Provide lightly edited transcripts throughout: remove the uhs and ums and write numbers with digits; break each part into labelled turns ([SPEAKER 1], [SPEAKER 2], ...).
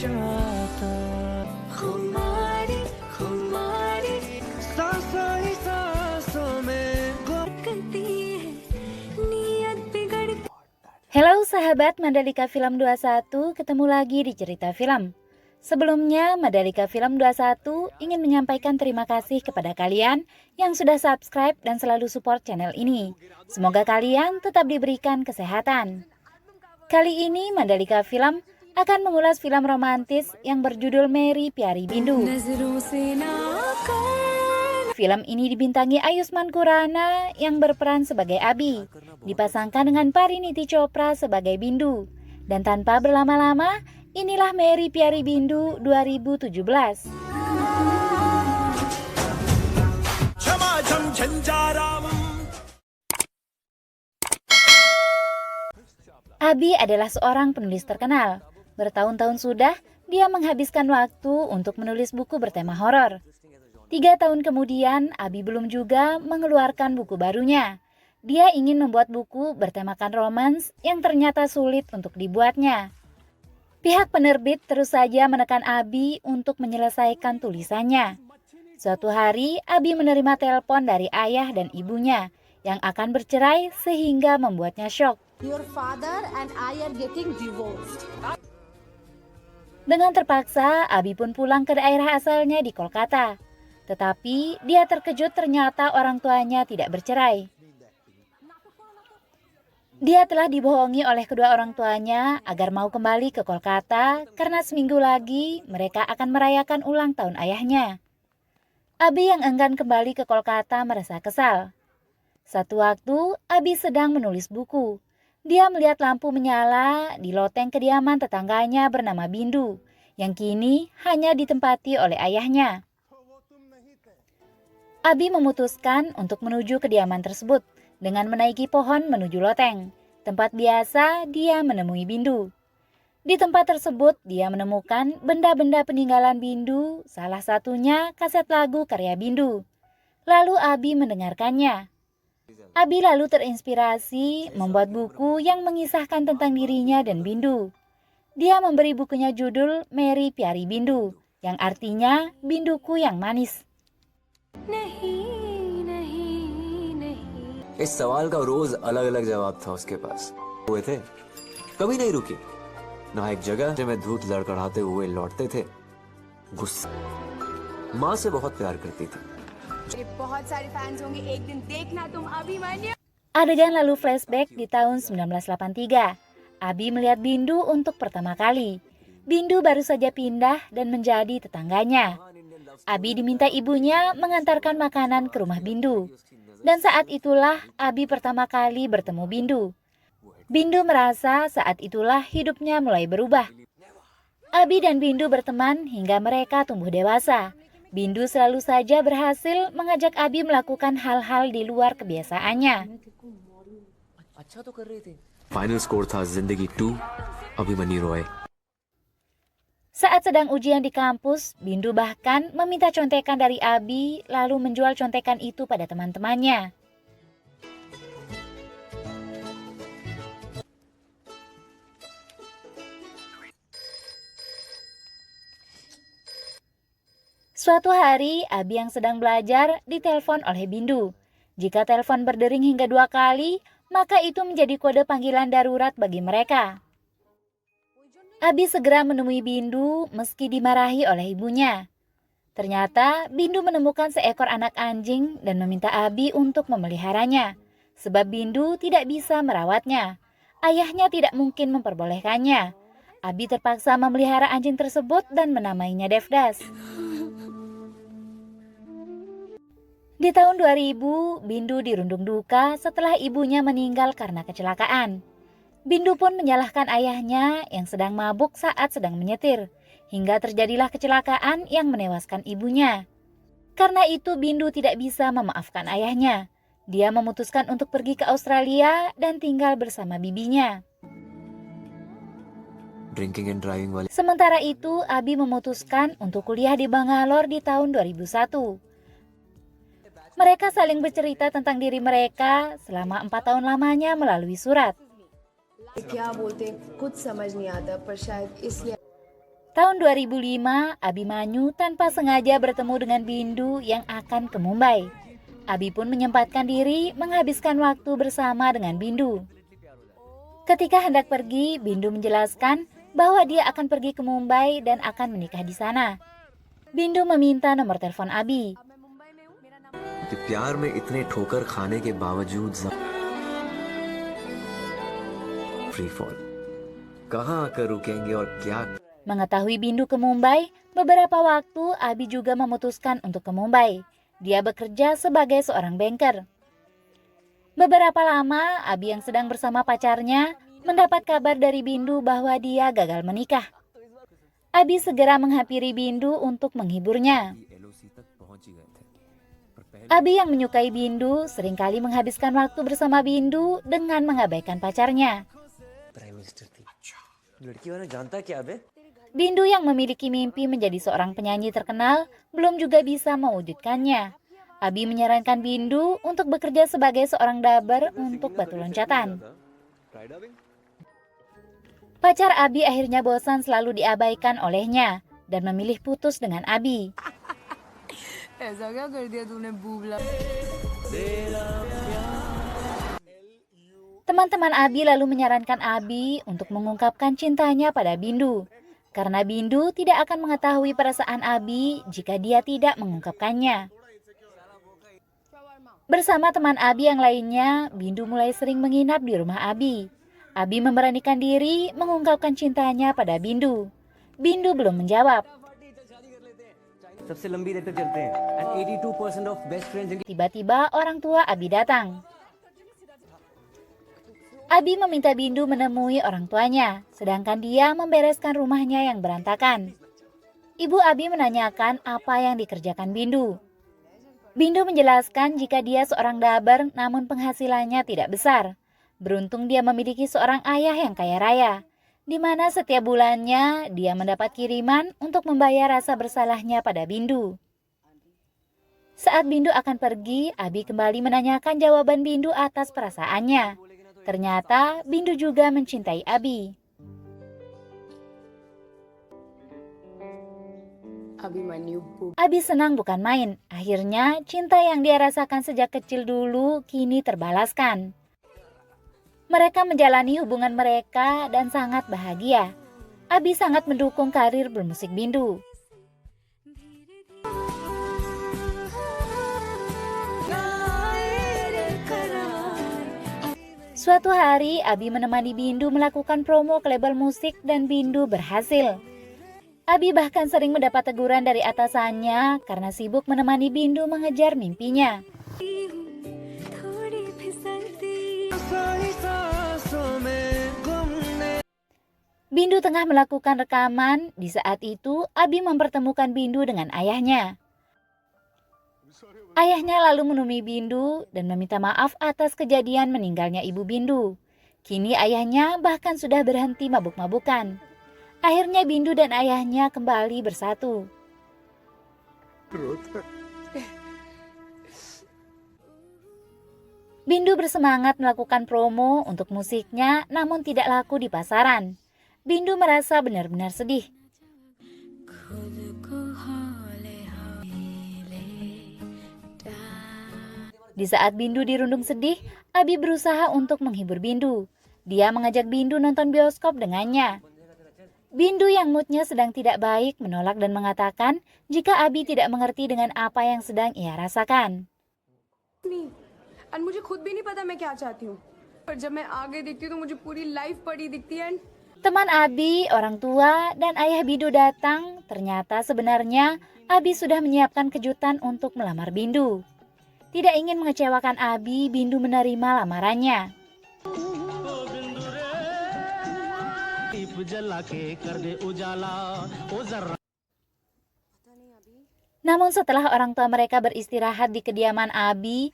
[SPEAKER 1] जाता खुमारी खुमारी सांसों ही सांसों में करती है नियत बिगड़.
[SPEAKER 2] Halo sahabat Mandalika Film 21, ketemu lagi di Cerita Film. Sebelumnya, Mandalika Film 21 ingin menyampaikan terima kasih kepada kalian yang sudah subscribe dan selalu support channel ini. Semoga kalian tetap diberikan kesehatan. Kali ini Mandalika Film akan mengulas film romantis yang berjudul Meri Pyari Bindu. Film ini dibintangi Ayushmann Khurrana yang berperan sebagai Abi, dipasangkan dengan Parineeti Chopra sebagai Bindu. Dan tanpa berlama-lama, inilah Meri Pyari Bindu 2017. Abi adalah seorang penulis terkenal. Bertahun-tahun sudah, dia menghabiskan waktu untuk menulis buku bertema horor. 3 tahun kemudian, Abi belum juga mengeluarkan buku barunya. Dia ingin membuat buku bertemakan romans yang ternyata sulit untuk dibuatnya. Pihak penerbit terus saja menekan Abi untuk menyelesaikan tulisannya. Suatu hari, Abi menerima telepon dari ayah dan ibunya yang akan bercerai sehingga membuatnya syok.
[SPEAKER 3] Your father and I are getting divorced.
[SPEAKER 2] Dengan terpaksa, Abi pun pulang ke daerah asalnya di Kolkata. Tetapi dia terkejut ternyata orang tuanya tidak bercerai. Dia telah dibohongi oleh kedua orang tuanya agar mau kembali ke Kolkata karena seminggu lagi mereka akan merayakan ulang tahun ayahnya. Abi yang enggan kembali ke Kolkata merasa kesal. Satu waktu, Abi sedang menulis buku. Dia melihat lampu menyala di loteng kediaman tetangganya bernama Bindu, yang kini hanya ditempati oleh ayahnya. Abi memutuskan untuk menuju kediaman tersebut dengan menaiki pohon menuju loteng. Tempat biasa dia menemui Bindu. Di tempat tersebut dia menemukan benda-benda peninggalan Bindu, salah satunya kaset lagu karya Bindu. Lalu Abi mendengarkannya. Abi lalu terinspirasi membuat buku yang mengisahkan tentang dirinya dan Bindu. Dia memberi bukunya judul Meri Pyari Bindu, yang artinya Binduku yang manis.
[SPEAKER 4] इस सवाल का रोज अलग-अलग जवाब था उसके पास। हुए थे, कभी नहीं रुके। ना एक जगह में धूत लड़खड़ाते हुए लौटते थे। गुस्सा, माँ से बहुत प्यार करती थी।
[SPEAKER 3] बहुत सारे फैंस होंगे, एक दिन देखना तुम Abhimanyu.
[SPEAKER 2] Adegan lalu flashback di tahun 1983. Abi melihat Bindu untuk pertama kali. Bindu baru saja pindah dan menjadi tetangganya. Abi diminta ibunya mengantarkan makanan ke rumah Bindu. Dan saat itulah Abi pertama kali bertemu Bindu. Bindu merasa saat itulah hidupnya mulai berubah. Abi dan Bindu berteman hingga mereka tumbuh dewasa. Bindu selalu saja berhasil mengajak Abi melakukan hal-hal di luar kebiasaannya.
[SPEAKER 4] Final score था जिंदगी 2 अभिमन्यु Roy.
[SPEAKER 2] Saat sedang ujian di kampus, Bindu bahkan meminta contekan dari Abi lalu menjual contekan itu pada teman-temannya. Suatu hari, Abi yang sedang belajar ditelepon oleh Bindu. Jika telepon berdering hingga 2 kali, maka itu menjadi kode panggilan darurat bagi mereka. Abi segera menemui Bindu meski dimarahi oleh ibunya. Ternyata Bindu menemukan seekor anak anjing dan meminta Abi untuk memeliharanya. Sebab Bindu tidak bisa merawatnya. Ayahnya tidak mungkin memperbolehkannya. Abi terpaksa memelihara anjing tersebut dan menamainya Devdas. Di tahun 2000, Bindu dirundung duka setelah ibunya meninggal karena kecelakaan. Bindu pun menyalahkan ayahnya yang sedang mabuk saat sedang menyetir, hingga terjadilah kecelakaan yang menewaskan ibunya. Karena itu Bindu tidak bisa memaafkan ayahnya. Dia memutuskan untuk pergi ke Australia dan tinggal bersama bibinya. Sementara itu, Abi memutuskan untuk kuliah di Bangalore di tahun 2001. Mereka saling bercerita tentang diri mereka selama 4 tahun lamanya melalui surat. Tahun 2005, Abhimanyu tanpa sengaja bertemu dengan Bindu yang akan ke Mumbai. Abi pun menyempatkan diri menghabiskan waktu bersama dengan Bindu. Ketika hendak pergi, Bindu menjelaskan bahwa dia akan pergi ke Mumbai dan akan menikah di sana. Bindu meminta nomor telepon Abi.
[SPEAKER 4] कि प्यार में इतने ठोकर खाने के बावजूद free fall कहाँ आकर रुकेंगे और क्या.
[SPEAKER 2] Mengetahui Bindu ke Mumbai, beberapa waktu Abi juga memutuskan untuk ke Mumbai. Dia bekerja sebagai seorang banker. Beberapa lama, Abi yang sedang bersama pacarnya mendapat kabar dari Bindu bahwa dia gagal menikah. Abi segera menghampiri Bindu untuk menghiburnya. Abi yang menyukai Bindu seringkali menghabiskan waktu bersama Bindu dengan mengabaikan pacarnya. Bindu yang memiliki mimpi menjadi seorang penyanyi terkenal belum juga bisa mewujudkannya. Abi menyarankan Bindu untuk bekerja sebagai seorang daber untuk batu loncatan. Pacar Abi akhirnya bosan selalu diabaikan olehnya dan memilih putus dengan Abi.
[SPEAKER 3] ऐसा क्या कर दिया तूने बूबला.
[SPEAKER 2] Teman-teman Abi lalu menyarankan Abi untuk mengungkapkan cintanya pada Bindu. Karena Bindu tidak akan mengetahui perasaan Abi jika dia tidak mengungkapkannya. Bersama teman Abi yang lainnya, Bindu mulai sering menginap di rumah Abi. Abi memberanikan diri mengungkapkan cintanya pada Bindu. Bindu belum menjawab. Tiba-tiba orang tua Abi datang. Abi meminta Bindu menemui orang tuanya, sedangkan dia membereskan rumahnya yang berantakan. Ibu Abi menanyakan apa yang dikerjakan Bindu. Bindu menjelaskan jika dia seorang daber namun penghasilannya tidak besar. Beruntung dia memiliki seorang ayah yang kaya raya, di mana setiap bulannya dia mendapat kiriman untuk membayar rasa bersalahnya pada Bindu. Saat Bindu akan pergi, Abi kembali menanyakan jawaban Bindu atas perasaannya. Ternyata Bindu juga mencintai Abi. Abi senang bukan main. Akhirnya cinta yang dia rasakan sejak kecil dulu kini terbalaskan. Mereka menjalani hubungan mereka dan sangat bahagia. Abi sangat mendukung karir bermusik Bindu. Suatu hari, Abi menemani Bindu melakukan promo ke label musik dan Bindu berhasil. Abi bahkan sering mendapat teguran dari atasannya karena sibuk menemani Bindu mengejar mimpinya. Bindu tengah melakukan rekaman. Di saat itu, Abi mempertemukan Bindu dengan ayahnya. Ayahnya lalu menemui Bindu dan meminta maaf atas kejadian meninggalnya ibu Bindu. Kini ayahnya bahkan sudah berhenti mabuk-mabukan. Akhirnya Bindu dan ayahnya kembali bersatu. Bindu bersemangat melakukan promo untuk musiknya namun tidak laku di pasaran. Bindu merasa benar-benar sedih. Di saat Bindu dirundung sedih, Abi berusaha untuk menghibur Bindu. Dia mengajak Bindu nonton bioskop dengannya. Bindu yang moodnya sedang tidak baik menolak dan mengatakan jika Abi tidak mengerti dengan apa yang sedang ia rasakan.
[SPEAKER 3] और मुझे खुद भी नहीं पता मैं क्या चाहती हूँ पर जब मैं आगे देखती हूँ तो मुझे पूरी लाइफ पड़ी दिखती है.
[SPEAKER 2] Teman Abi, orang tua, dan ayah Bindu datang. Ternyata sebenarnya Abi sudah menyiapkan kejutan untuk melamar Bindu. Tidak ingin mengecewakan Abi, Bindu menerima lamarannya. Namun setelah orang tua mereka beristirahat di kediaman Abi,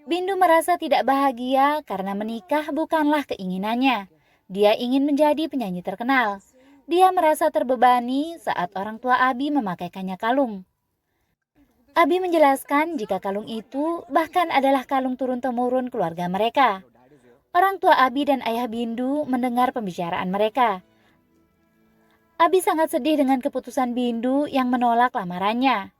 [SPEAKER 2] Bindu merasa tidak bahagia karena menikah bukanlah keinginannya. Dia ingin menjadi penyanyi terkenal. Dia merasa terbebani saat orang tua Abi memakaikannya kalung. Abi menjelaskan jika kalung itu bahkan adalah kalung turun-temurun keluarga mereka. Orang tua Abi dan ayah Bindu mendengar pembicaraan mereka. Abi sangat sedih dengan keputusan Bindu yang menolak lamarannya.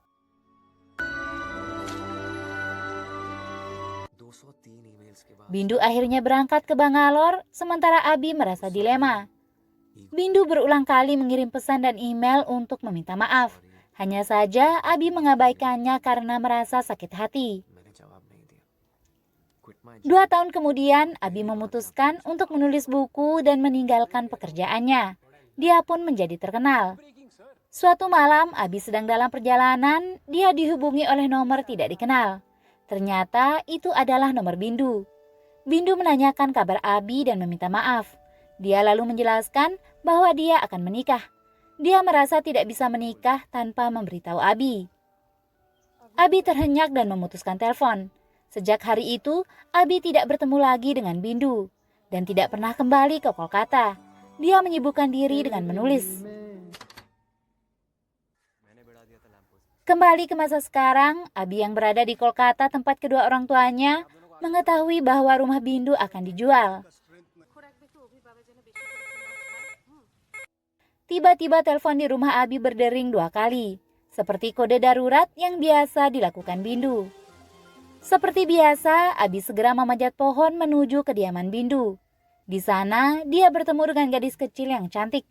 [SPEAKER 4] 203 emails के बाद
[SPEAKER 2] Bindu akhirnya berangkat ke Bangalore, sementara Abi merasa dilema. Bindu berulang kali mengirim pesan dan email untuk meminta maaf. Hanya saja Abi mengabaikannya karena merasa sakit hati.
[SPEAKER 4] मैंने जवाब नहीं दिया. Quit my
[SPEAKER 2] 2 tahun kemudian, Abi memutuskan untuk menulis buku dan meninggalkan pekerjaannya. Dia pun menjadi terkenal. Suatu malam, Abi sedang dalam perjalanan, dia dihubungi oleh nomor tidak dikenal. Ternyata itu adalah nomor Bindu. Bindu menanyakan kabar Abi dan meminta maaf. Dia lalu menjelaskan bahwa dia akan menikah. Dia merasa tidak bisa menikah tanpa memberitahu Abi. Abi terhenyak dan memutuskan telepon. Sejak hari itu, Abi tidak bertemu lagi dengan Bindu dan tidak pernah kembali ke Kolkata. Dia menyibukkan diri dengan menulis. Kembali ke masa sekarang, Abi yang berada di Kolkata tempat kedua orang tuanya mengetahui bahwa rumah Bindu akan dijual. Tiba-tiba telepon di rumah Abi berdering 2 kali, seperti kode darurat yang biasa dilakukan Bindu. Seperti biasa, Abi segera memanjat pohon menuju kediaman Bindu. Di sana, dia bertemu dengan gadis kecil yang cantik.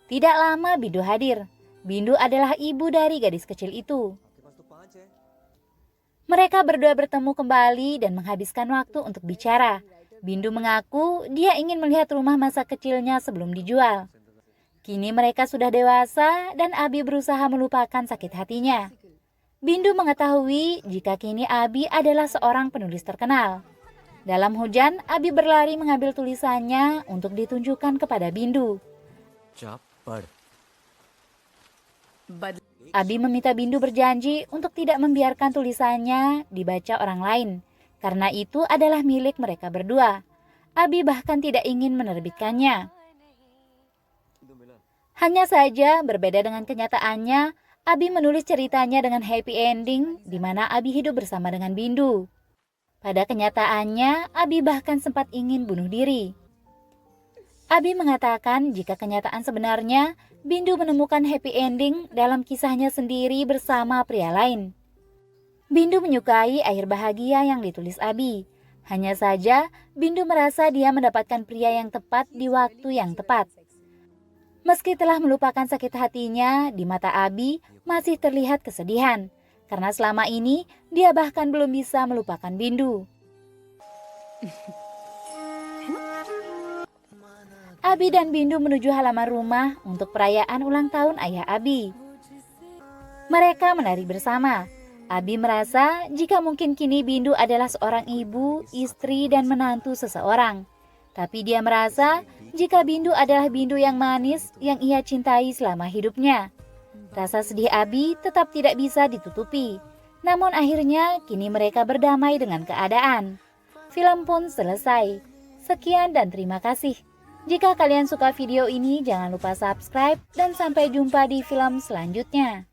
[SPEAKER 2] Tidak lama Bindu hadir. Bindu adalah ibu dari gadis kecil itu. Mereka berdua bertemu kembali dan menghabiskan waktu untuk bicara. Bindu mengaku dia ingin melihat rumah masa kecilnya sebelum dijual. Kini mereka sudah dewasa dan Abi berusaha melupakan sakit hatinya. Bindu mengetahui jika kini Abi adalah seorang penulis terkenal. Dalam hujan, Abi berlari mengambil tulisannya untuk ditunjukkan kepada Bindu.
[SPEAKER 4] जा पढ़.
[SPEAKER 2] Abi meminta Bindu berjanji untuk tidak membiarkan tulisannya dibaca orang lain, karena itu adalah milik mereka berdua. Abi bahkan tidak ingin menerbitkannya. Hanya saja, berbeda dengan kenyataannya, Abi menulis ceritanya dengan happy ending, di mana Abi hidup bersama dengan Bindu. Pada kenyataannya, Abi bahkan sempat ingin bunuh diri. Abi mengatakan jika kenyataan sebenarnya, Bindu menemukan happy ending dalam kisahnya sendiri bersama pria lain. Bindu menyukai akhir bahagia yang ditulis Abi. Hanya saja, Bindu merasa dia mendapatkan pria yang tepat di waktu yang tepat. Meski telah melupakan sakit hatinya, di mata Abi masih terlihat kesedihan. Karena selama ini, dia bahkan belum bisa melupakan Bindu. Abi dan Bindu menuju halaman rumah untuk perayaan ulang tahun ayah Abi. Mereka menari bersama. Abi merasa jika mungkin kini Bindu adalah seorang ibu, istri, dan menantu seseorang. Tapi dia merasa jika Bindu adalah Bindu yang manis yang ia cintai selama hidupnya. Rasa sedih Abi tetap tidak bisa ditutupi. Namun akhirnya kini mereka berdamai dengan keadaan. Film pun selesai. Sekian dan terima kasih. Jika kalian suka video ini, jangan lupa subscribe dan sampai jumpa di film selanjutnya.